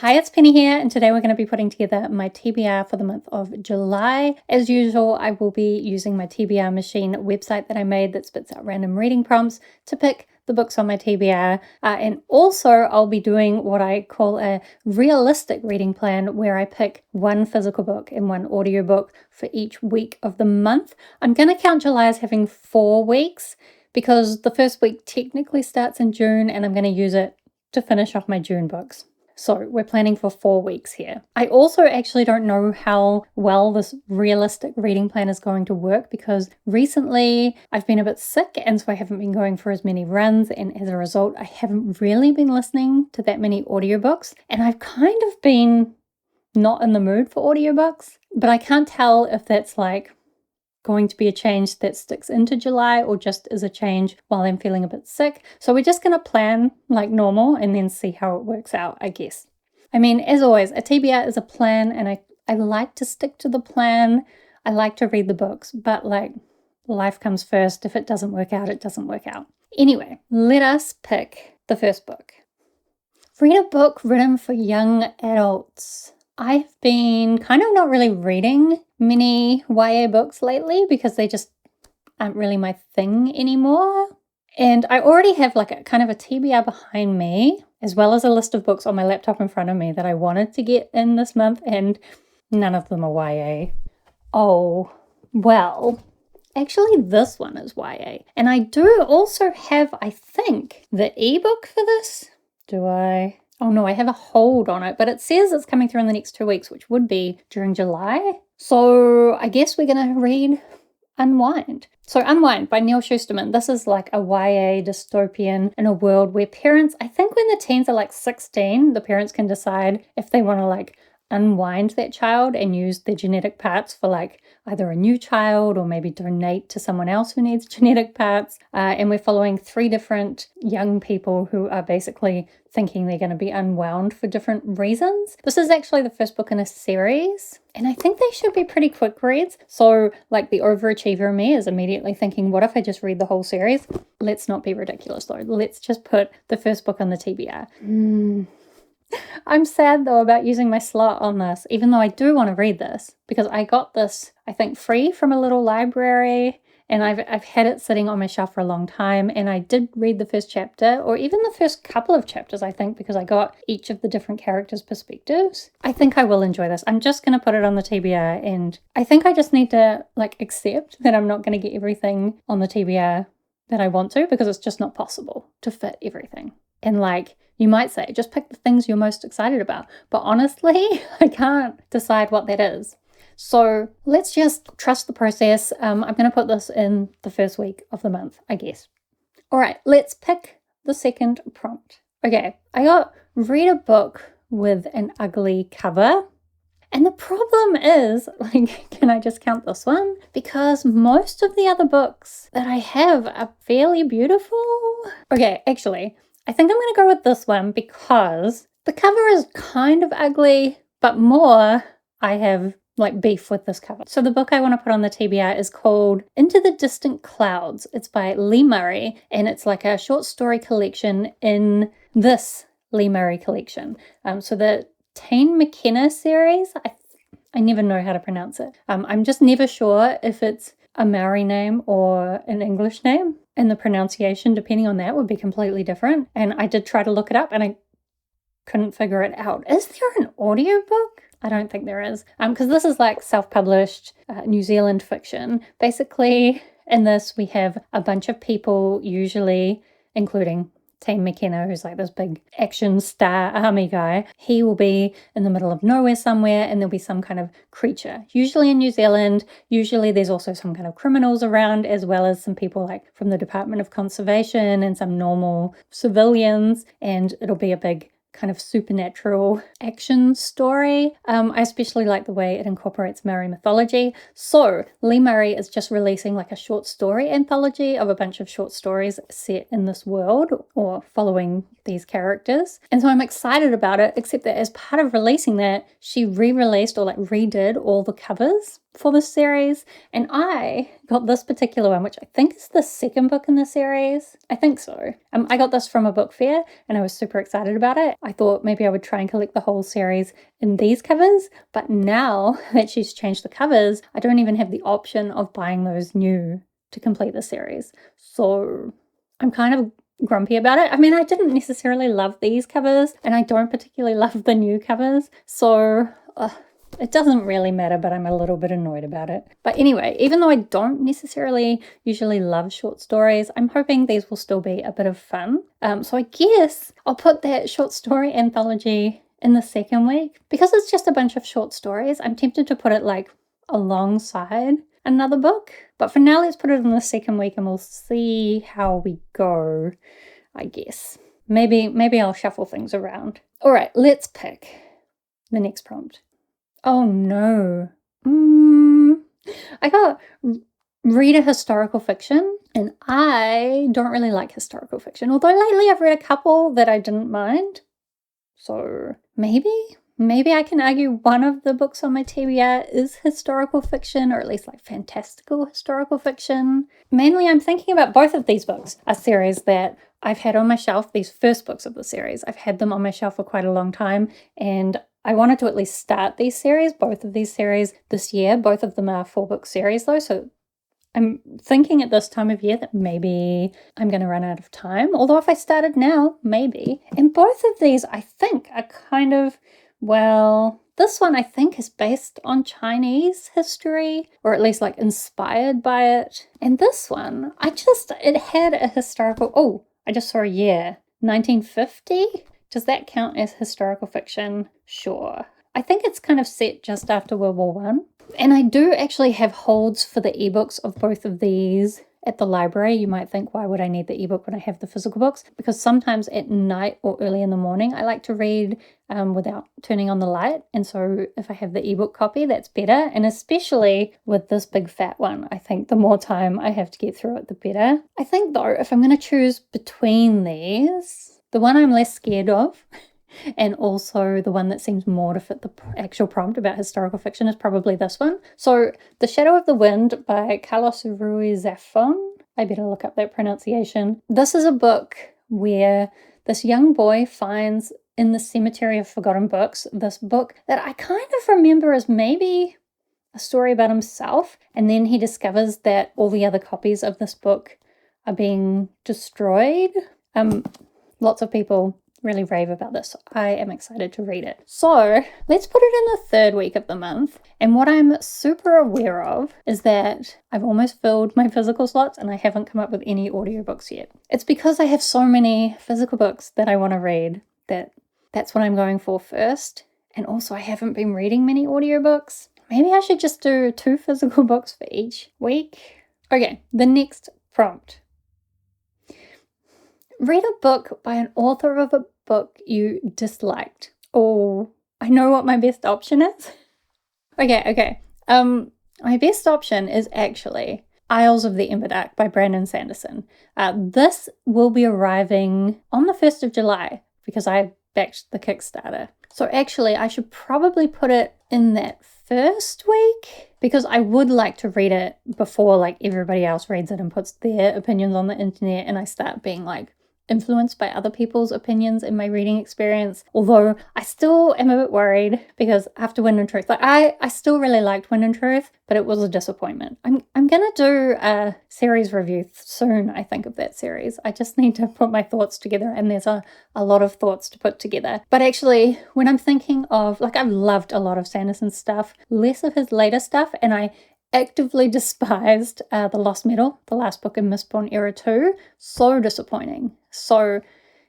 Hi, it's Penny here, and today we're going to be putting together my TBR for the month of July. As usual, I will be using my TBR machine website that I made that spits out random reading prompts to pick the books on my TBR. And also, I'll be doing what I call a realistic reading plan, where I pick one physical book and one audiobook for each week of the month. I'm going to count July as having 4 weeks because the first week technically starts in June, and I'm going to use it to finish off my June books. So we're planning for 4 weeks here. I also actually don't know how well this realistic reading plan is going to work because recently I've been a bit sick, and so I haven't been going for as many runs, and as a result I haven't really been listening to that many audiobooks, and I've kind of been not in the mood for audiobooks, but I can't tell if that's like going to be a change that sticks into July or just is a change while I'm feeling a bit sick. So we're just going to plan like normal and then see how it works out, I guess. I mean, as always, a TBR is a plan, and I like to stick to the plan. I like to read the books, but like life comes first. If it doesn't work out, it doesn't work out. Anyway, let us pick the first book. Read a book written for young adults. I've been kind of not really reading many YA books lately because they just aren't really my thing anymore. And I already have like a kind of a TBR behind me, as well as a list of books on my laptop in front of me that I wanted to get in this month, and none of them are YA. Oh, well, actually this one is YA. And I do also have, I think, the ebook for this. Do I? Oh no, I have a hold on it, but it says it's coming through in the next 2 weeks, which would be during July. So I guess we're going to read Unwind. So Unwind by Neil Shusterman. This is like a YA dystopian in a world where parents, I think when the teens are like 16, the parents can decide if they want to like unwind that child and use their genetic parts for like either a new child or maybe donate to someone else who needs genetic parts. And we're following 3 different young people who are basically thinking they're going to be unwound for different reasons. This is actually the first book in a series, and I think they should be pretty quick reads. So like the overachiever in me is immediately thinking, what if I just read the whole series? Let's not be ridiculous though. Let's just put the first book on the TBR. I'm sad though about using my slot on this, even though I do want to read this, because I got this, I think, free from a little library, and I've had it sitting on my shelf for a long time, and I did read the first chapter, or even the first couple of chapters, I think, because I got each of the different characters' perspectives. I think I will enjoy this. I'm just going to put it on the TBR, and I think I just need to like accept that I'm not going to get everything on the TBR that I want to, because it's just not possible to fit everything. And like, you might say, just pick the things you're most excited about. But honestly, I can't decide what that is. So let's just trust the process. I'm going to put this in the first week of the month, I guess. All right, let's pick the second prompt. Okay, I got read a book with an ugly cover. And the problem is, like, can I just count this one? Because most of the other books that I have are fairly beautiful. Okay, actually, I think I'm going to go with this one because the cover is kind of ugly, but more I have like beef with this cover. So the book I want to put on the TBR is called Into the Distant Clouds. It's by Lee Murray, and it's like a short story collection in this Lee Murray collection. So the Tane McKenna series, I never know how to pronounce it. I'm just never sure if it's a Maori name or an English name, and the pronunciation, depending on that, would be completely different. And I did try to look it up, and I couldn't figure it out. Is there an audiobook? I don't think there is, because this is like self-published New Zealand fiction. Basically, in this, we have a bunch of people, usually including Tane McKenna, who's like this big action star army guy. He will be in the middle of nowhere somewhere, and there'll be some kind of creature, usually in New Zealand. Usually there's also some kind of criminals around, as well as some people like from the Department of Conservation and some normal civilians, and it'll be a big kind of supernatural action story. I especially like the way it incorporates Maori mythology. So Lee Murray is just releasing like a short story anthology of a bunch of short stories set in this world or following these characters. And so I'm excited about it, except that as part of releasing that, she re-released or like redid all the covers for this series, and I got this particular one, which I think is the second book in the series. I think so. I got this from a book fair and I was super excited about it. I thought maybe I would try and collect the whole series in these covers, but now that she's changed the covers, I don't even have the option of buying those new to complete the series. So I'm kind of grumpy about it. I mean, I didn't necessarily love these covers and I don't particularly love the new covers. So it doesn't really matter, but I'm a little bit annoyed about it. But anyway, even though I don't necessarily usually love short stories, I'm hoping these will still be a bit of fun. So I guess I'll put that short story anthology in the second week. Because it's just a bunch of short stories, I'm tempted to put it like alongside another book. But for now, let's put it in the second week and we'll see how we go, I guess. Maybe I'll shuffle things around. All right, let's pick the next prompt. Oh no. I got read a historical fiction, and I don't really like historical fiction, although lately I've read a couple that I didn't mind. So maybe I can argue one of the books on my TBR is historical fiction, or at least like fantastical historical fiction. Mainly I'm thinking about both of these books, a series that I've had on my shelf, these first books of the series. I've had them on my shelf for quite a long time, and I wanted to at least start these series, both of these series this year. Both of them are 4-book series though, so I'm thinking at this time of year that maybe I'm going to run out of time. Although if I started now, maybe. And both of these, I think, are kind of, well, this one I think is based on Chinese history, or at least like inspired by it. And this one, it had a historical, I just saw a year, 1950. Does that count as historical fiction? Sure. I think it's kind of set just after World War I. And I do actually have holds for the ebooks of both of these at the library. You might think, why would I need the ebook when I have the physical books? Because sometimes at night or early in the morning, I like to read without turning on the light. And so if I have the ebook copy, that's better. And especially with this big fat one, I think the more time I have to get through it, the better. I think though, if I'm going to choose between these, the one I'm less scared of and also the one that seems more to fit the actual prompt about historical fiction is probably this one. So The Shadow of the Wind by Carlos Ruiz Zafón. I better look up that pronunciation. This is a book where this young boy finds in the Cemetery of Forgotten Books this book that I kind of remember as maybe a story about himself, and then he discovers that all the other copies of this book are being destroyed. Lots of people really rave about this. So I am excited to read it. So let's put it in the third week of the month. And what I'm super aware of is that I've almost filled my physical slots and I haven't come up with any audiobooks yet. It's because I have so many physical books that I want to read that's what I'm going for first. And also I haven't been reading many audiobooks. Maybe I should just do 2 physical books for each week. Okay, the next prompt. Read a book by an author of a book you disliked. Oh, I know what my best option is. Okay. My best option is actually Isles of the Emberdark by Brandon Sanderson. This will be arriving on the 1st of July because I backed the Kickstarter. So actually, I should probably put it in that first week because I would like to read it before like everybody else reads it and puts their opinions on the internet and I start being like influenced by other people's opinions in my reading experience. Although I still am a bit worried because after Wind and Truth, like I still really liked Wind and Truth, but it was a disappointment. I'm gonna do a series review soon, I think, of that series. I just need to put my thoughts together, and there's a lot of thoughts to put together. But actually, when I'm thinking of, like, I've loved a lot of Sanderson's stuff, less of his later stuff, and I actively despised The Lost Metal, the last book in Mistborn Era 2. So disappointing. So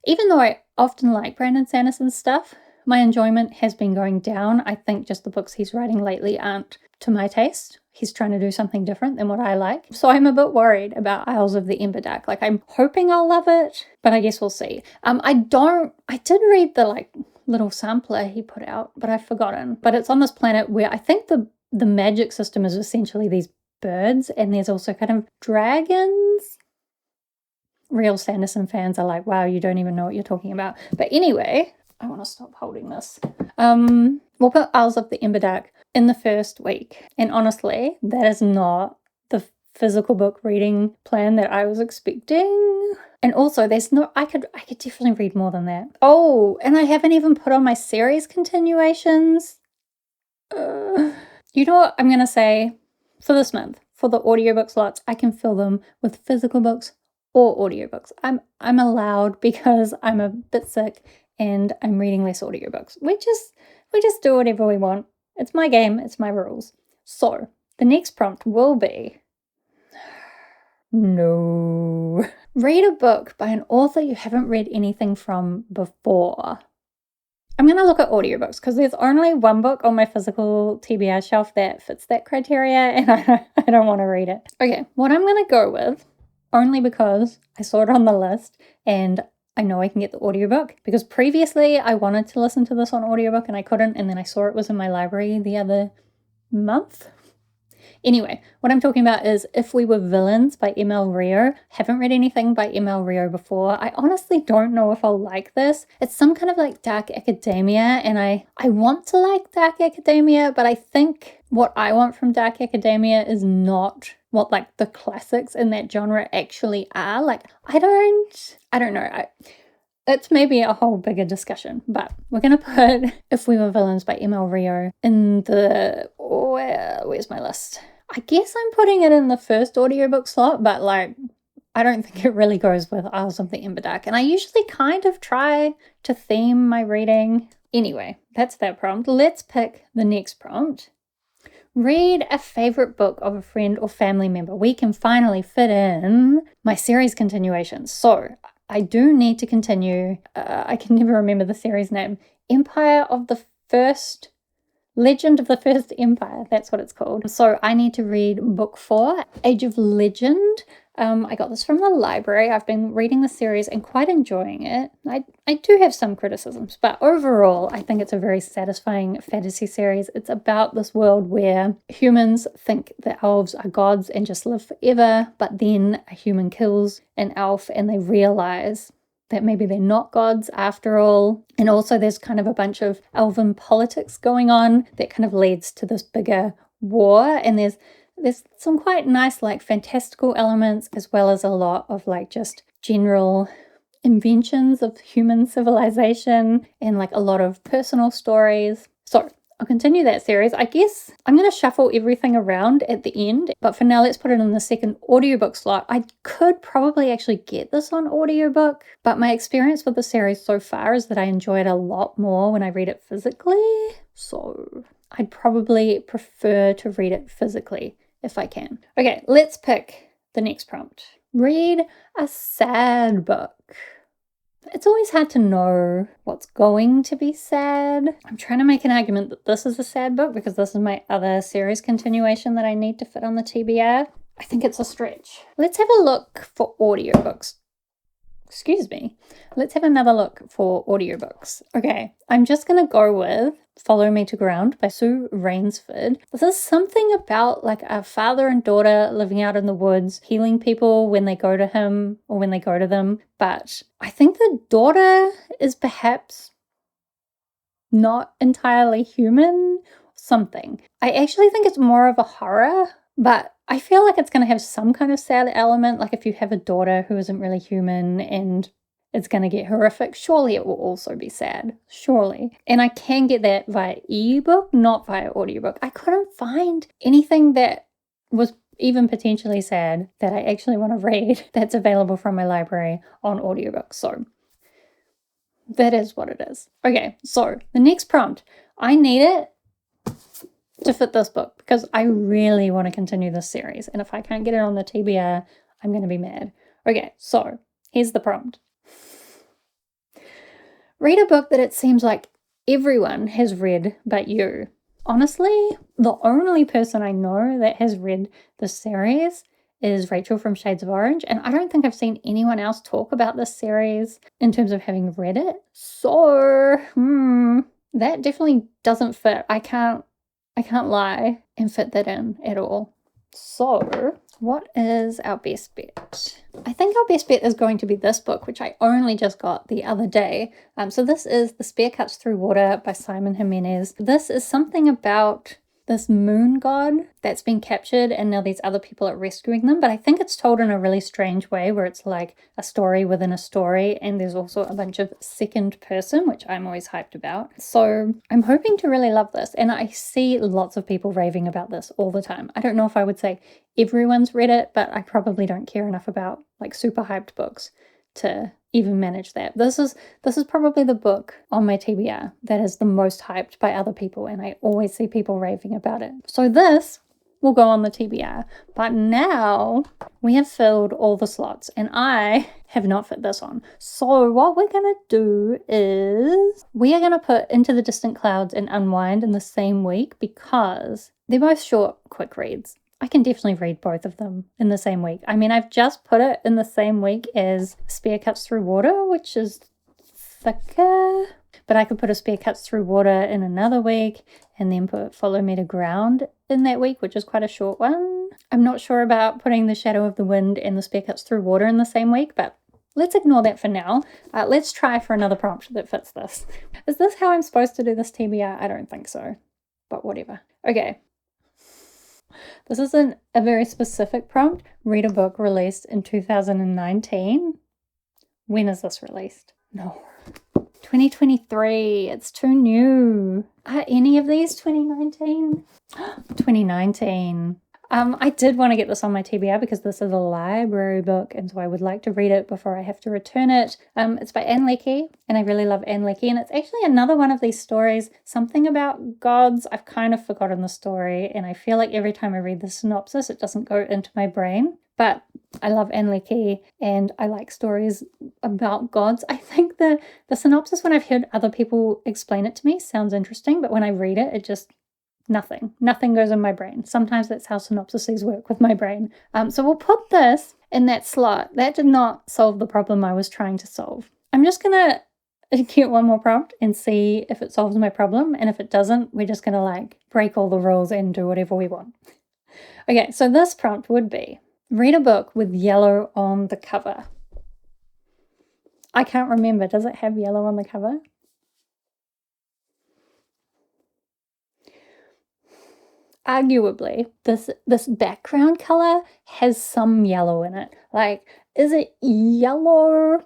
even though I often like Brandon Sanderson's stuff, my enjoyment has been going down. I think just the books he's writing lately aren't to my taste. He's trying to do something different than what I like. So I'm a bit worried about Isles of the Emberdark. Like, I'm hoping I'll love it, but I guess we'll see. I did read the little sampler he put out, but I've forgotten. But it's on this planet where I think the magic system is essentially these birds, and there's also kind of dragons. Real Sanderson fans are like, wow, you don't even know what you're talking about. But anyway, I want to stop holding this. We'll put Isles of the Emberdark in the first week. And honestly, that is not the physical book reading plan that I was expecting. And also, I could definitely read more than that. Oh, and I haven't even put on my series continuations. You know what I'm going to say for this month? For the audiobook slots, I can fill them with physical books or audiobooks. I'm allowed because I'm a bit sick and I'm reading less audiobooks. We just do whatever we want. It's my game, it's my rules. So, the next prompt will be no. Read a book by an author you haven't read anything from before. I'm going to look at audiobooks because there's only one book on my physical TBR shelf that fits that criteria and I don't want to read it. Okay, what I'm going to go with, only because I saw it on the list and I know I can get the audiobook, because previously I wanted to listen to this on audiobook and I couldn't, and then I saw it was in my library the other month. Anyway, what I'm talking about is If We Were Villains by M.L. Rio. Haven't read anything by M.L. Rio before. I honestly don't know if I'll like this. It's some kind of like dark academia, and I want to like dark academia, but I think what I want from dark academia is not what like the classics in that genre actually are. Like, I don't know. It's maybe a whole bigger discussion, but we're going to put If We Were Villains by M.L. Rio in the... where's my list? I guess I'm putting it in the first audiobook slot, but like, I don't think it really goes with Isles of the Emberdark. And I usually kind of try to theme my reading. Anyway, that's that prompt. Let's pick the next prompt. Read a favorite book of a friend or family member. We can finally fit in my series continuations. So I do need to continue. I can never remember the series name. Legend of the First Empire, that's what it's called. So I need to read book 4, Age of Legend. I got this from the library. I've been reading the series and quite enjoying it. I do have some criticisms, but overall, I think it's a very satisfying fantasy series. It's about this world where humans think the elves are gods and just live forever, but then a human kills an elf and they realize that maybe they're not gods after all. And also there's kind of a bunch of elven politics going on that kind of leads to this bigger war. And there's some quite nice like fantastical elements, as well as a lot of like just general inventions of human civilization and like a lot of personal stories. So I'll continue that series. I guess I'm going to shuffle everything around at the end, but for now, let's put it in the second audiobook slot. I could probably actually get this on audiobook, but my experience with the series so far is that I enjoy it a lot more when I read it physically. So I'd probably prefer to read it physically if I can. Okay, let's pick the next prompt. Read a sad book. It's always hard to know what's going to be sad. I'm trying to make an argument that this is a sad book because this is my other series continuation that I need to fit on the TBR. I think it's a stretch. Let's have a look for audiobooks. Excuse me. Let's have another look for audiobooks. Okay, I'm just going to go with Follow Me to Ground by Sue Rainsford. This is something about like a father and daughter living out in the woods, healing people when they go to him or when they go to them. But I think the daughter is perhaps not entirely human, something. I actually think it's more of a horror, but I feel like it's going to have some kind of sad element. Like if you have a daughter who isn't really human and it's going to get horrific, surely it will also be sad. Surely. And I can get that via ebook, not via audiobook. I couldn't find anything that was even potentially sad that I actually want to read that's available from my library on audiobook. So that is what it is. Okay, so the next prompt. I need it to fit this book because I really want to continue this series. And if I can't get it on the TBR, I'm going to be mad. Okay, so here's the prompt. Read a book that it seems like everyone has read but you. Honestly, the only person I know that has read the series is Rachel from Shades of Orange, and I don't think I've seen anyone else talk about this series in terms of having read it. So, that definitely doesn't fit. I can't lie and fit that in at all. So, what is our best bet? I think our best bet is going to be this book, which I only just got the other day. So this is The Spear Cuts Through Water by Simon Jimenez. This is something about this moon god that's been captured, and now these other people are rescuing them. But I think it's told in a really strange way where it's like a story within a story, and there's also a bunch of second person, which I'm always hyped about. So I'm hoping to really love this, and I see lots of people raving about this all the time. I don't know if I would say everyone's read it, but I probably don't care enough about like super hyped books to even manage that. This is probably the book on my TBR that is the most hyped by other people, and I always see people raving about it. So this will go on the TBR, but now we have filled all the slots and I have not fit this on. So what we're gonna do is we are gonna put Into the Distant Clouds and Unwind in the same week because they're both short, quick reads. I can definitely read both of them in the same week. I mean, I've just put it in the same week as Spear Cuts Through Water, which is thicker, but I could put A Spear Cuts Through Water in another week and then put Follow Me to Ground in that week, which is quite a short one. I'm not sure about putting The Shadow of the Wind and The Spear Cuts Through Water in the same week, but let's ignore that for now. Let's try for another prompt that fits this. Is this how I'm supposed to do this TBR? I don't think so, but whatever. Okay. This isn't a very specific prompt. Read a book released in 2019. When is this released? No. 2023. It's too new. Are any of these 2019? 2019. I did want to get this on my TBR because this is a library book, and so I would like to read it before I have to return it. It's by Ann Leckie, and I really love Ann Leckie, and it's actually another one of these stories, something about gods. I've kind of forgotten the story, and I feel like every time I read the synopsis, it doesn't go into my brain. But I love Ann Leckie, and I like stories about gods. I think the synopsis, when I've heard other people explain it to me, sounds interesting, but when I read it, it just... Nothing goes in my brain. Sometimes that's how synopsises work with my brain. So we'll put this in that slot. That did not solve the problem I was trying to solve. I'm just gonna get one more prompt and see if it solves my problem. And if it doesn't, we're just gonna like break all the rules and do whatever we want. Okay, so this prompt would be, read a book with yellow on the cover. I can't remember. Does it have yellow on the cover? Arguably, this background color has some yellow in it. Like, is it yellow?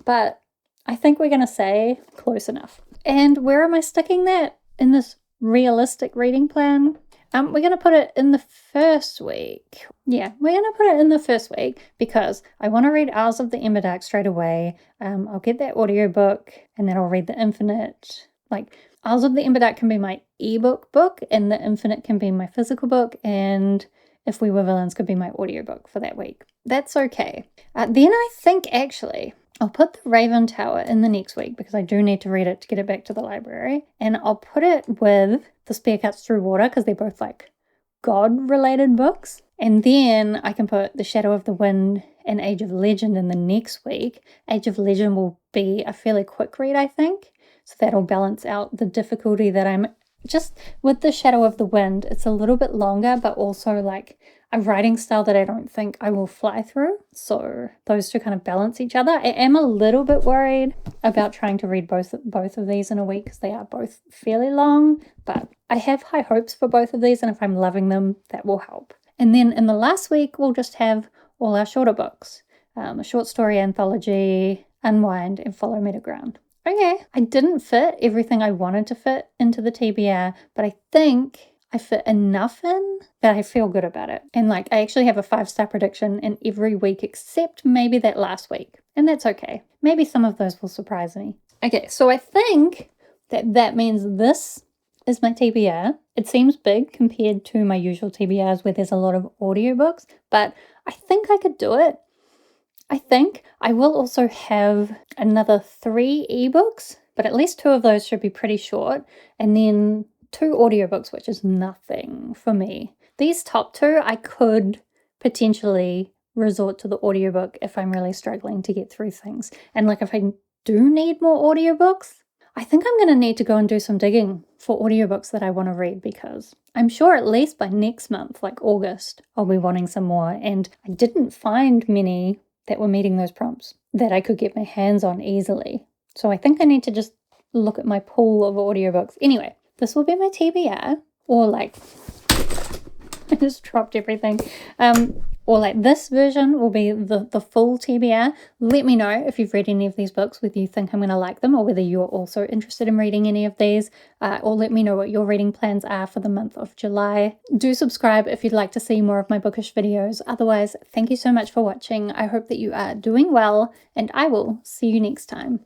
But I think we're going to say close enough. And where am I sticking that? In this realistic reading plan? We're going to put it in the first week. Yeah, we're going to put it in the first week because I want to read Isles of the Emberdark straight away. I'll get that audiobook and then I'll read The Infinite. Like, Isles of the Emberdark can be my ebook book, and The Infinite can be my physical book, and If We Were Villains could be my audiobook for that week. That's okay. Then I think actually I'll put The Raven Tower in the next week because I do need to read it to get it back to the library, and I'll put it with The Spear Cuts Through Water because they're both like God-related books. And then I can put The Shadow of the Wind and Age of Legend in the next week. Age of Legend will be a fairly quick read, I think. So that'll balance out the difficulty that I'm just with The Shadow of the Wind. It's a little bit longer, but also like a writing style that I don't think I will fly through. So those two kind of balance each other. I am a little bit worried about trying to read both of these in a week because they are both fairly long, but I have high hopes for both of these, and if I'm loving them, that will help. And then in the last week, we'll just have all our shorter books. A short story anthology, Unwind, and Follow Me to Ground. Okay, I didn't fit everything I wanted to fit into the TBR, but I think I fit enough in that I feel good about it. And like, I actually have a 5-star prediction in every week except maybe that last week. And that's okay. Maybe some of those will surprise me. Okay, so I think that means this is my TBR. It seems big compared to my usual TBRs where there's a lot of audiobooks, but I think I could do it. I think I will also have another 3 ebooks, but at least 2 of those should be pretty short, and then 2 audiobooks, which is nothing for me. These top 2, I could potentially resort to the audiobook if I'm really struggling to get through things. And like if I do need more audiobooks, I think I'm going to need to go and do some digging for audiobooks that I want to read because I'm sure at least by next month, like August, I'll be wanting some more. And I didn't find many that were meeting those prompts that I could get my hands on easily. So I think I need to just look at my pool of audiobooks. Anyway, this will be my TBR. or like I just dropped everything. Or like this version will be the full TBR. Let me know if you've read any of these books, whether you think I'm going to like them or whether you're also interested in reading any of these, or let me know what your reading plans are for the month of July. Do subscribe if you'd like to see more of my bookish videos. Otherwise, thank you so much for watching. I hope that you are doing well, and I will see you next time.